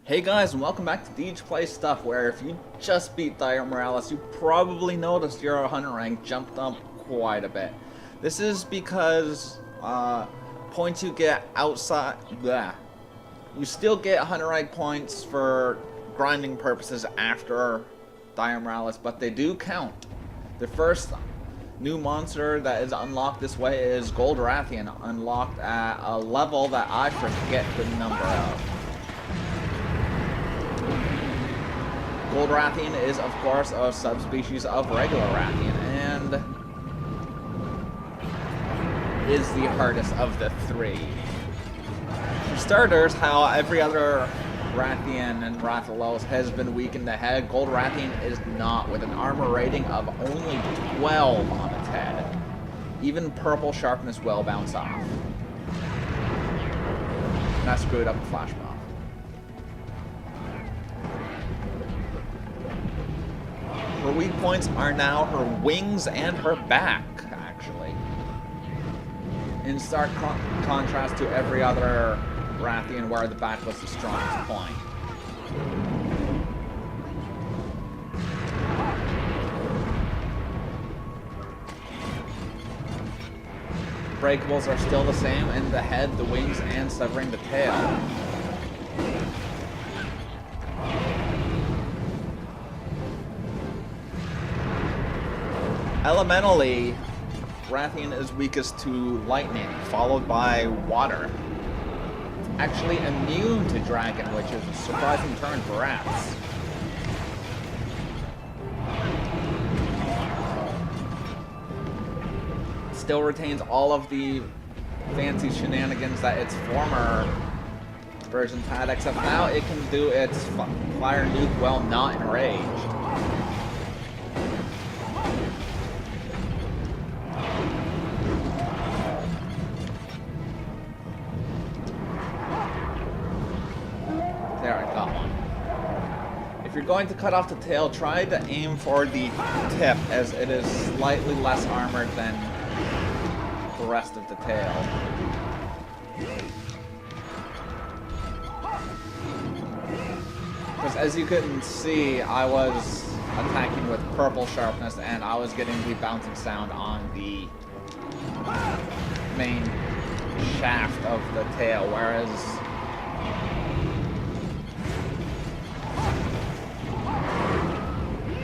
Hey guys, and welcome back to Deej Plays Stuff, where if you just beat Dire Morales, you probably noticed your hunter rank jumped up quite a bit. This is because points you get outside, you still get hunter rank points for grinding purposes after Dire Morales, but they do count. The first new monster that is unlocked this way is Gold Rathian, unlocked at a level that I forget the number of. Gold Rathian is, of course, a subspecies of regular Rathian, and is the hardest of the three. For starters, how every other Rathian and Rathalos has been weak in the head, Gold Rathian is not, with an armor rating of only 12 on its head. Even purple sharpness will bounce off. And that screwed up the flash bomb. Her weak points are now her wings and her back, actually. In stark contrast to every other Rathian where the back was the strongest point. Breakables are still the same in the head, the wings, and severing the tail. Elementally, Rathian is weakest to lightning, followed by water. It's actually immune to dragon, which is a surprising turn for rats. Still retains all of the fancy shenanigans that its former versions had, except now it can do its fire nuke while not enraged. There, I got one. If you're going to cut off the tail, try to aim for the tip, as it is slightly less armored than the rest of the tail. Because as you can see, I was attacking with purple sharpness, and I was getting the bouncing sound on the main shaft of the tail, whereas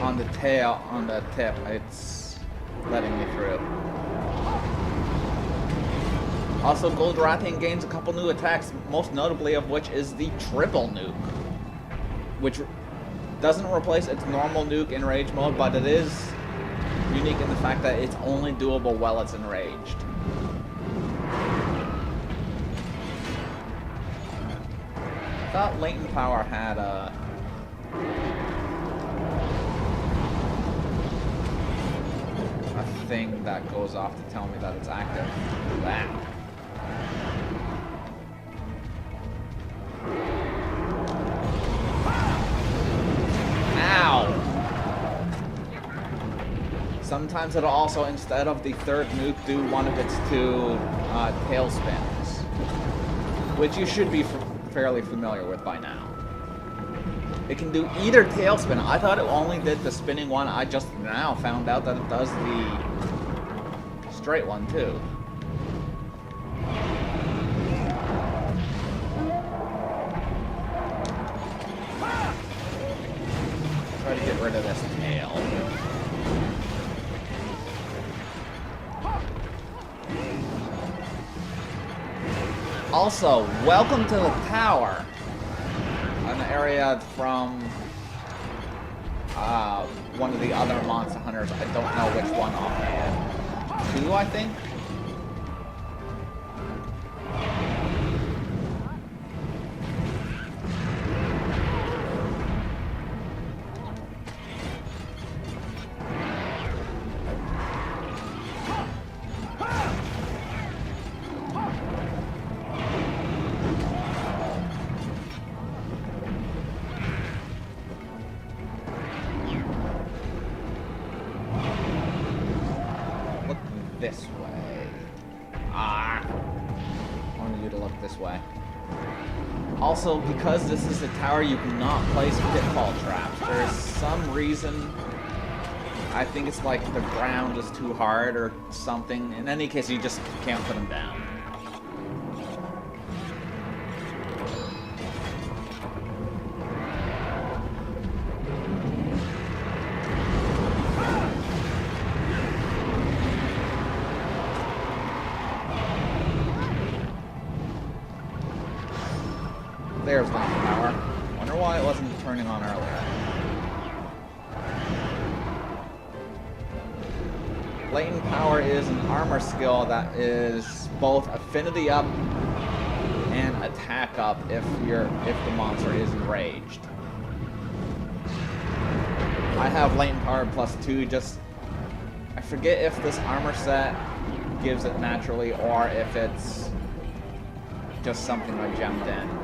on the tail, on the tip, it's letting me through. Also, Gold Rathian gains a couple new attacks, most notably of which is the triple nuke, which doesn't replace its normal nuke in rage mode, but it is unique in the fact that it's only doable while it's enraged. I thought latent power had a thing that goes off to tell me that it's active. That. Ow! Sometimes it'll also, instead of the third nuke, do one of its two tail spins, which you should be fairly familiar with by now. It can do either tail spin. I thought it only did the spinning one. I just now found out that it does the straight one too. Try to get rid of this tail. Also, welcome to the tower. An area from one of the other monster hunters. I don't know which one offhand. 2, I think? This way. I wanted you to look this way. Also, because this is a tower, you cannot place pitfall traps. There's some reason, I think it's like the ground is too hard or something. In any case, you just can't put them down. There's latent power. Wonder why it wasn't turning on earlier. Latent power is an armor skill that is both affinity up and attack up if the monster is enraged. I have latent power +2. Just I forget if this armor set gives it naturally or if it's just something I gemmed in.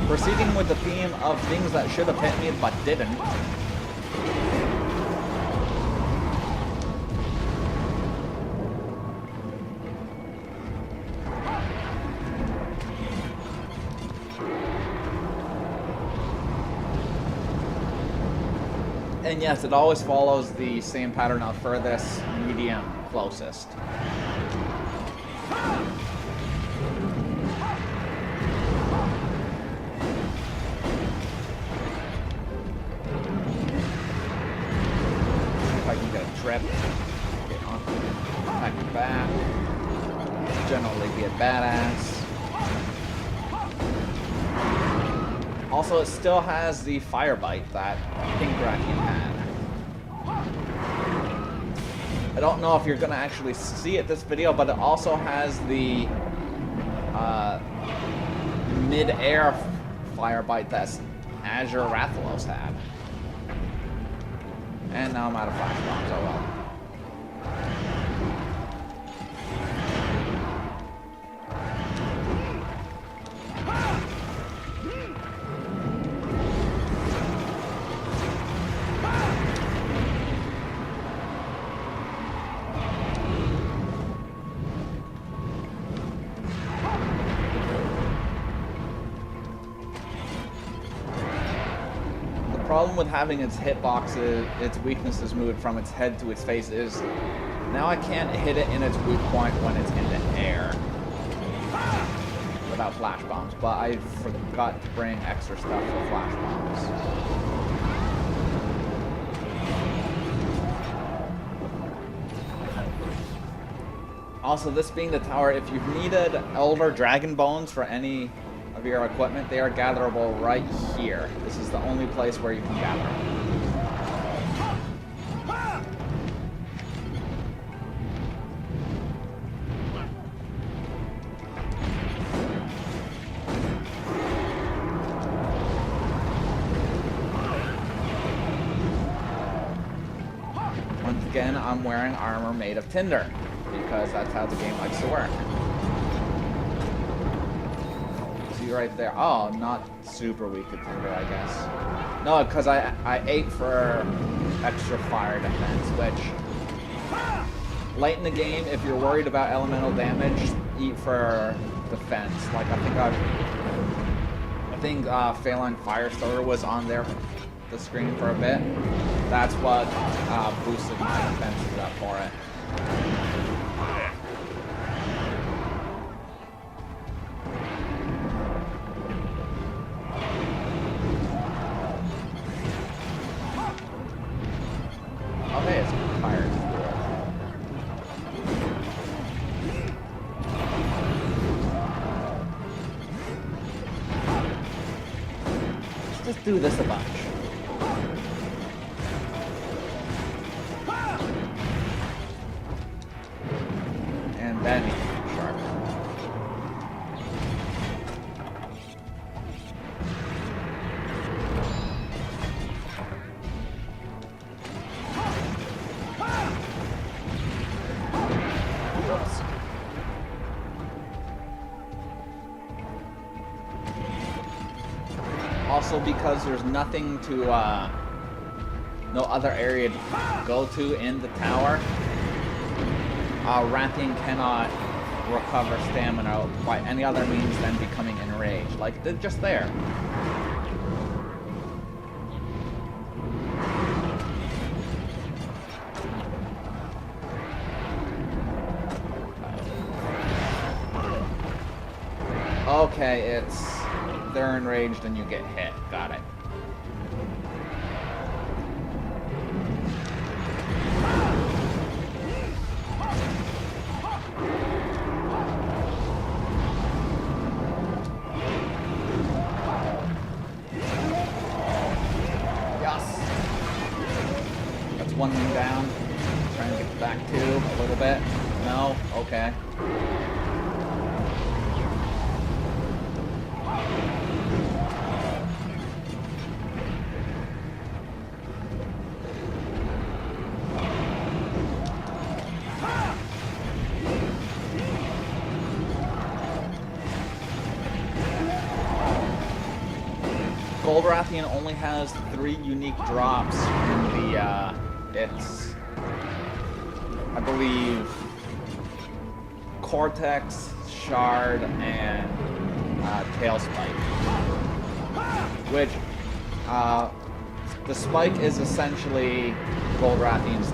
Proceeding with the theme of things that should have hit me but didn't. And yes, it always follows the same pattern of furthest, medium, closest. Trip, get on, attack your back, generally be a badass. Also, it still has the fire bite that Pink Rathian had. I don't know if you're gonna actually see it this video, but it also has the mid-air fire bite that Azure Rathalos had. And now I'm out of flash bombs, oh well. The problem with having its hitboxes, its weaknesses moved from its head to its face is now I can't hit it in its weak point when it's in the air without flash bombs, but I forgot to bring extra stuff for flash bombs. Also, this being the tower, if you've needed Elder Dragon Bones for any of your equipment, they are gatherable right here. This is the only place where you can gather them. Once again, I'm wearing armor made of tinder, because that's how the game likes to work. Right there. Oh, not super weak at tinder, I guess. No, because I ate for extra fire defense, which late in the game, if you're worried about elemental damage, eat for defense. Like I think Phalanx Firestarter was on there the screen for a bit. That's what boosted my defenses up for it. Okay, it's tired. Let's just do this a bunch. And then he can be sharp. also because there's nothing to, no other area to go to in the tower, Rathian cannot recover stamina by any other means than becoming enraged, like just there. Okay, they're enraged and you get hit. Got it. Yes. That's one wing down. Trying to get back to a little bit. No? Okay. Gold Rathian only has 3 unique drops in the, it's, I believe, Cortex, Shard, and Tail Spike. Which, the Spike is essentially Gold Rathian's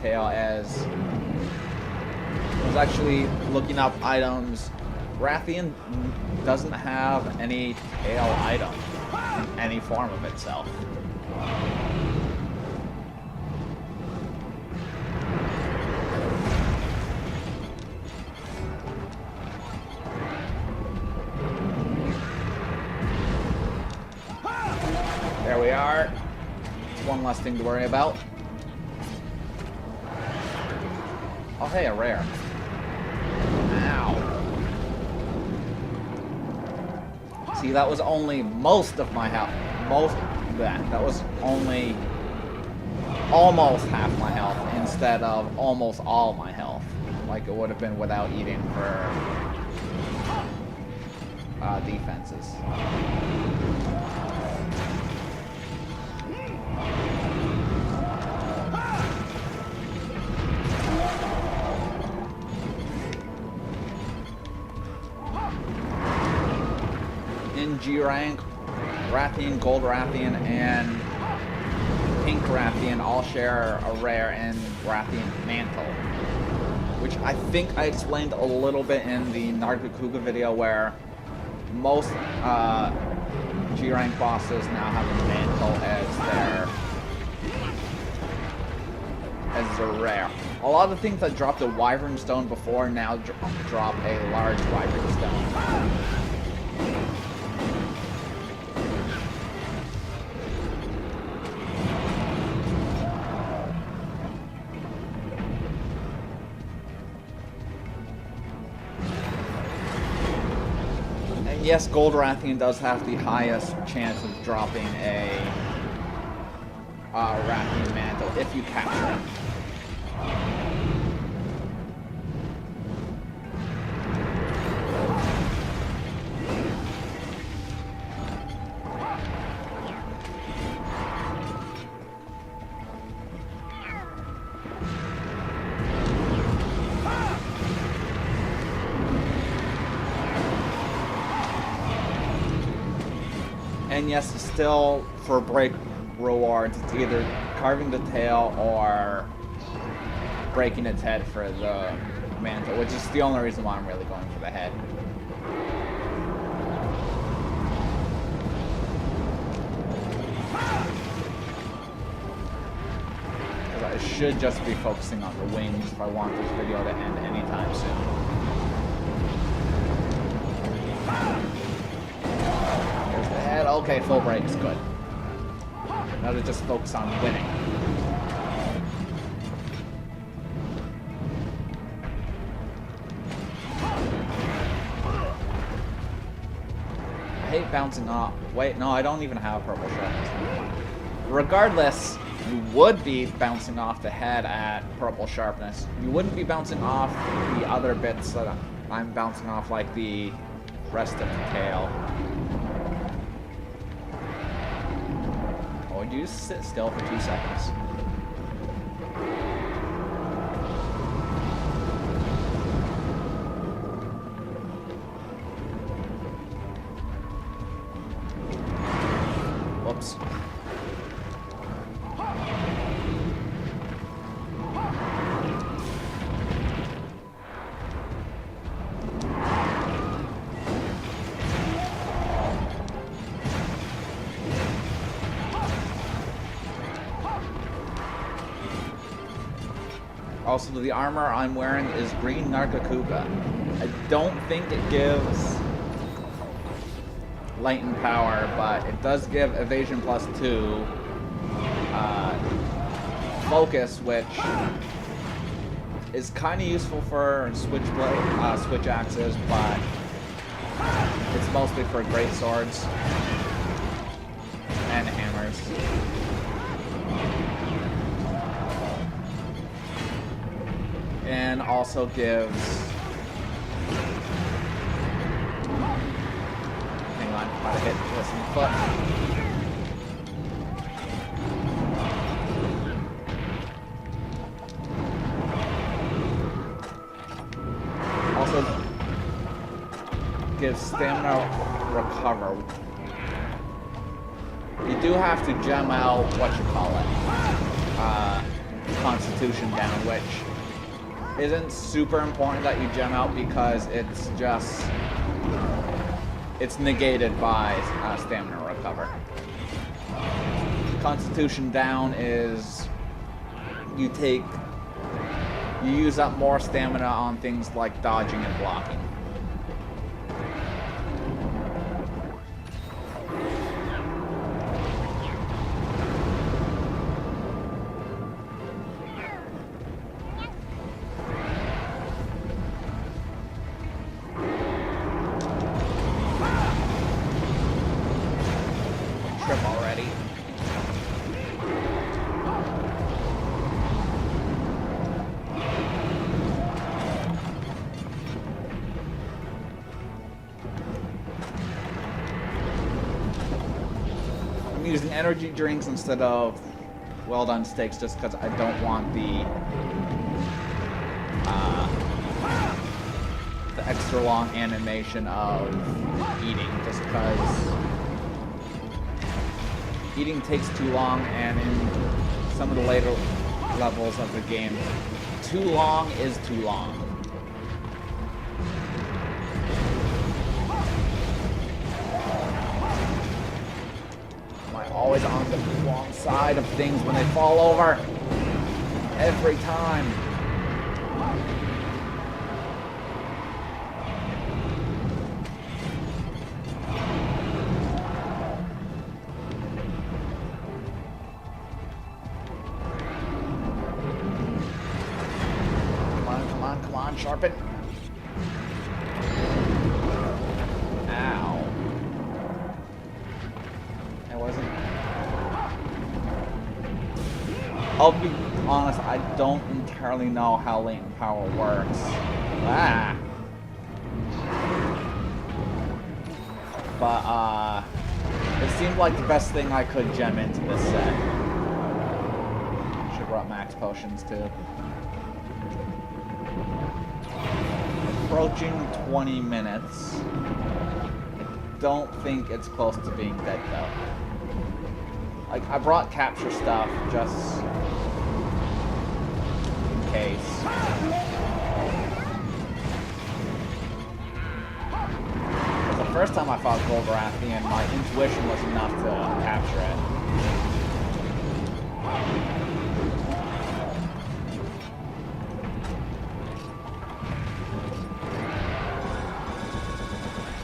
tail, as I was actually looking up items. Rathian doesn't have any tail item in any form of itself. There we are. One less thing to worry about. Oh hey, a rare. Ow. See, that was only most of my health. That was only almost half my health instead of almost all my health, like it would have been without eating for defenses. In G rank, Rathian, Gold Rathian, and Pink Rathian all share a rare in Rathian Mantle, which I think I explained a little bit in the Nargacuga video, where most G rank bosses now have a Mantle as their rare. A lot of the things that dropped a Wyvern Stone before now drop a large Wyvern Stone. Yes, Gold Rathian does have the highest chance of dropping a Rathian Mantle if you capture him. And yes, still for break rewards, it's either carving the tail or breaking its head for the mantle, which is the only reason why I'm really going for the head. Because I should just be focusing on the wings if I want this video to end anytime soon. Okay, full break is good. Now to just focus on winning. I hate bouncing off. Wait, no, I don't even have purple sharpness. Regardless, you would be bouncing off the head at purple sharpness. You wouldn't be bouncing off the other bits that I'm bouncing off, like the rest of the tail. Would you just sit still for 2 seconds? Whoops. Also, the armor I'm wearing is green Narcocuba. I don't think it gives latent power, but it does give evasion +2, focus, which is kind of useful for switch axes, but it's mostly for great swords and hammers. And also gives... Hang on, about to hit this in the foot. Also gives stamina recover. You do have to gem out Constitution down, which isn't super important that you gem out because it's negated by stamina recover. Constitution down is you use up more stamina on things like dodging and blocking. Using energy drinks instead of well done steaks just because I don't want the extra long animation of eating, just because eating takes too long, and in some of the later levels of the game, too long is too long. Always on the wrong side of things when they fall over. Every time. Come on, come on, come on, sharpen. Ow. I wasn't... I'll be honest, I don't entirely know how latent power works. Ah! But, it seemed like the best thing I could gem into this set. Should brought max potions too. Approaching 20 minutes. I don't think it's close to being dead though. Like, I brought capture stuff just in case. The first time I fought Gold Rathian, my intuition was enough to capture it.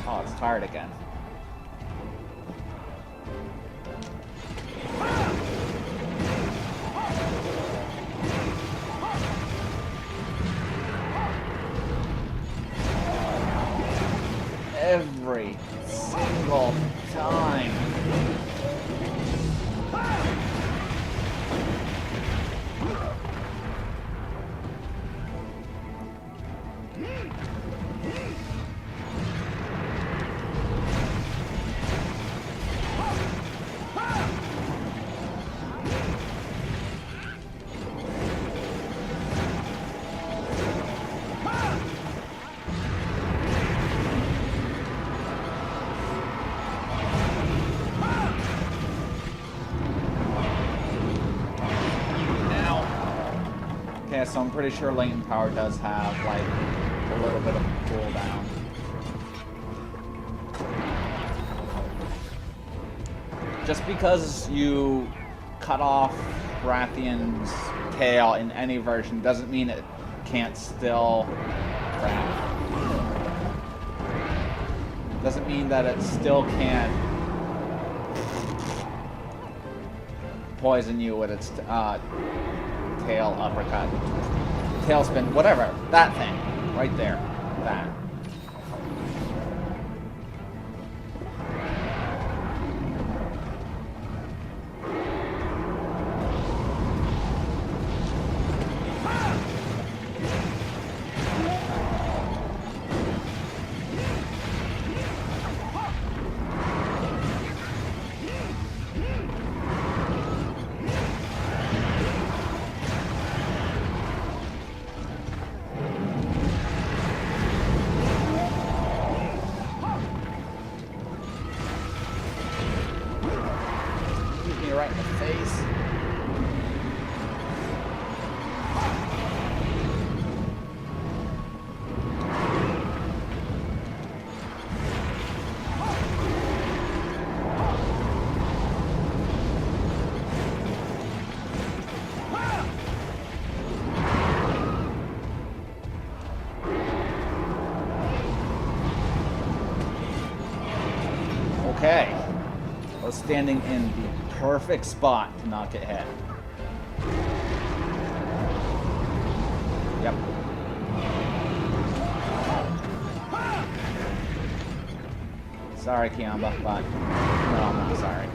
Oh, it's tired again. Every single time. Yeah, so I'm pretty sure latent power does have, like, a little bit of a cooldown. Just because you cut off Rathian's tail in any version doesn't mean it can't still... Doesn't mean that it still can't poison you with its tail uppercut, tailspin, whatever. That thing, right there, that. Right in the face. Okay. We're standing in the perfect spot to not get hit. Yep. Sorry, Kiamba, but no, I'm not sorry.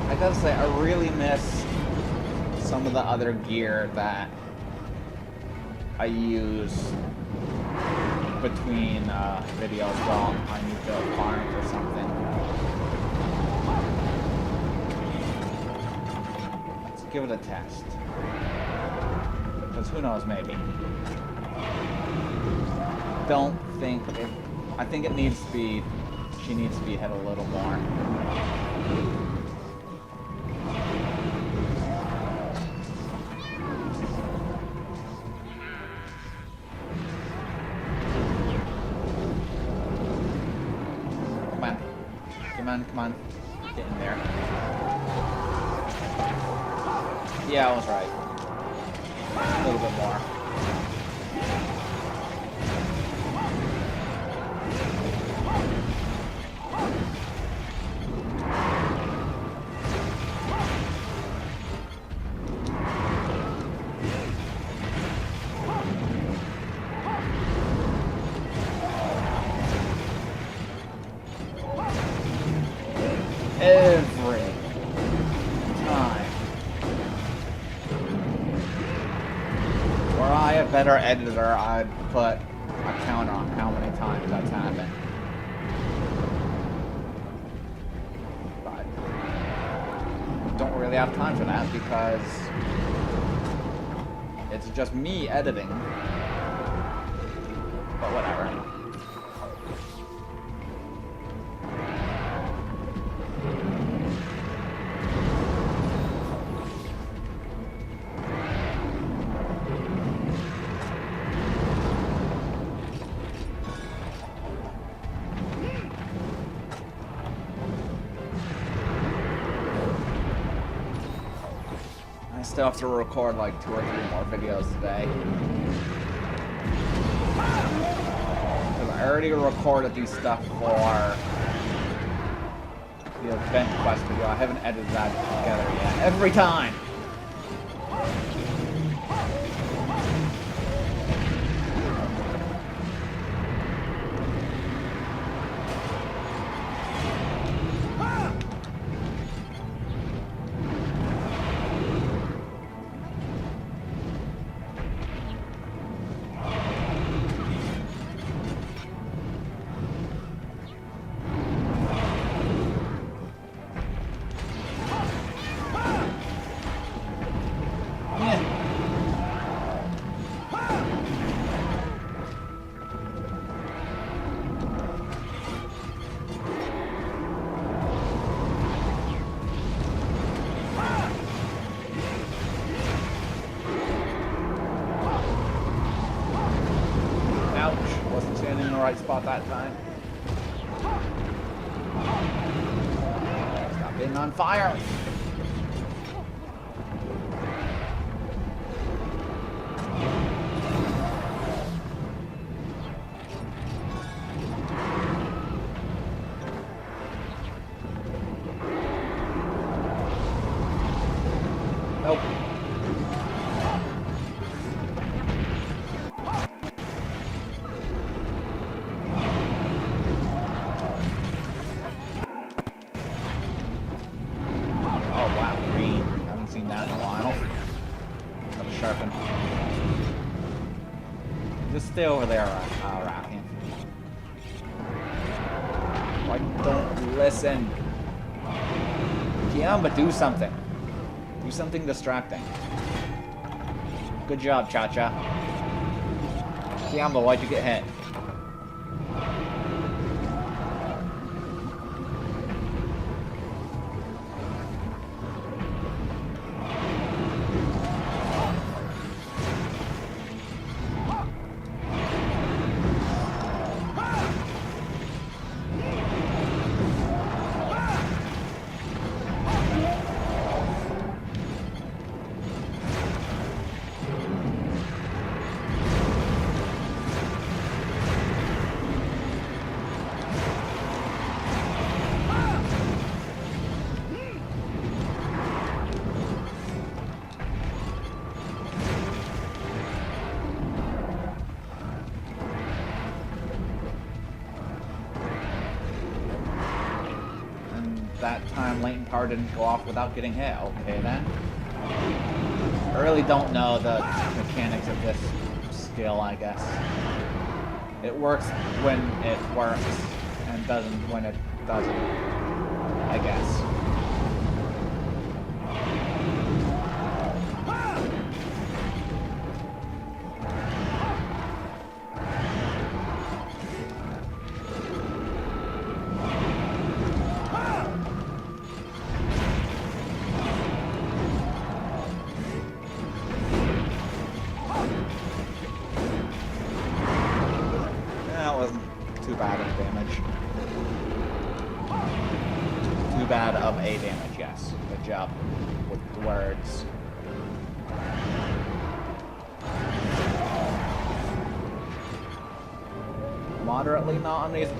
I gotta say, I really miss some of the other gear that I use between videos while I need to farm or something. Let's give it a test. Because who knows, maybe. Don't think it... I think it needs to be... She needs to be hit a little more. Come on. Get in there. Yeah, I was right. A little bit more. Every time. Were I a better editor, I'd put a count on how many times that's happened. But don't really have time for that because it's just me editing. But whatever. Still have to record like 2 or 3 more videos today. Because I already recorded these stuff for the event quest video. I haven't edited that together yet. Every time! right spot that time. Stop being on fire. Nope. Oh wow, green. Haven't seen that in a while. Gotta sharpen. Just stay over there, Rathian. Why don't you listen? Kiamba, do something. Do something distracting. Good job, Cha-Cha. Kiamba, why'd you get hit? That time latent power didn't go off without getting hit. Okay then. I really don't know the mechanics of this skill, I guess. It works when it works and doesn't when it doesn't, I guess. Too bad of damage. Too bad of a damage, yes. Good job with the words. Moderately not amazing.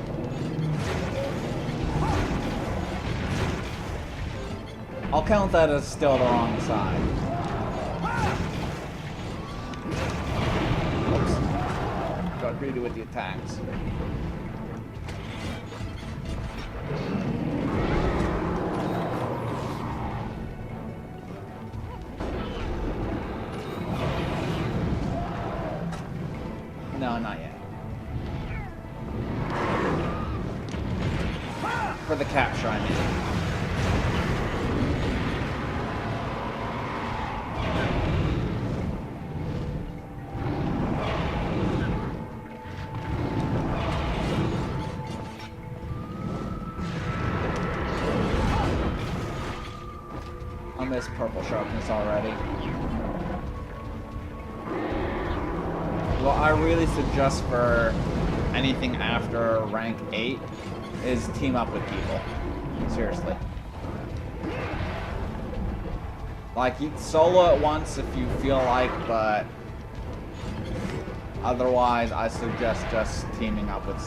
I'll count that as still the wrong side. Oops. Got greedy with the attacks. No, not yet. For the capture, I mean. I miss purple sharpness already. What I really suggest for anything after rank 8 is team up with people. Seriously. Like, you solo it once if you feel like, but otherwise I suggest just teaming up with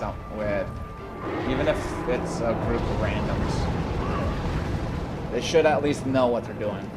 even if it's a group of randoms. They should at least know what they're doing.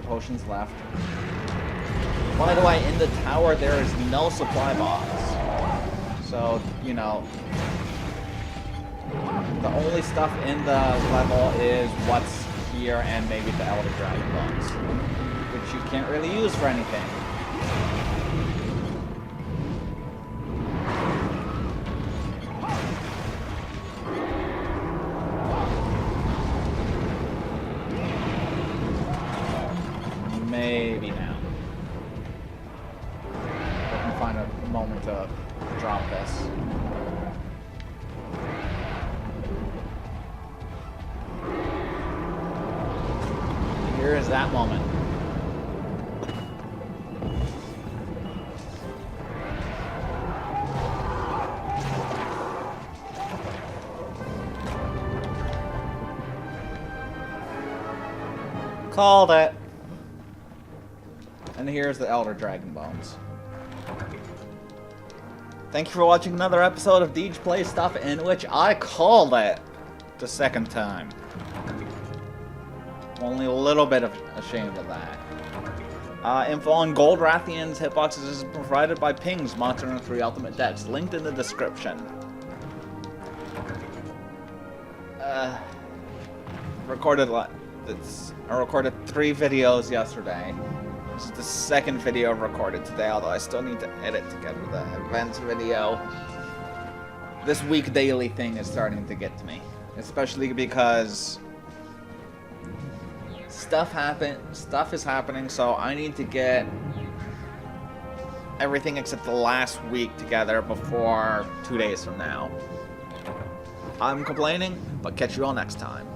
Potions left. By the way, in the tower there is no supply box. So, you know, the only stuff in the level is what's here and maybe the Elder Dragon bones, which you can't really use for anything. time to drop this. Here is that moment. Called it. And here's the Elder Dragon Bones. Thank you for watching another episode of Deej Plays Stuff, in which I called it the second time. Only a little bit ashamed of that. Info on Gold Rathian's hitboxes is provided by Ping's Monster Hunter 3 Ultimate Decks, linked in the description. I recorded 3 videos yesterday. This is the second video recorded today, although I still need to edit together the events video. This week daily thing is starting to get to me, especially because stuff is happening, so I need to get everything except the last week together before 2 days from now. I'm complaining, but catch you all next time.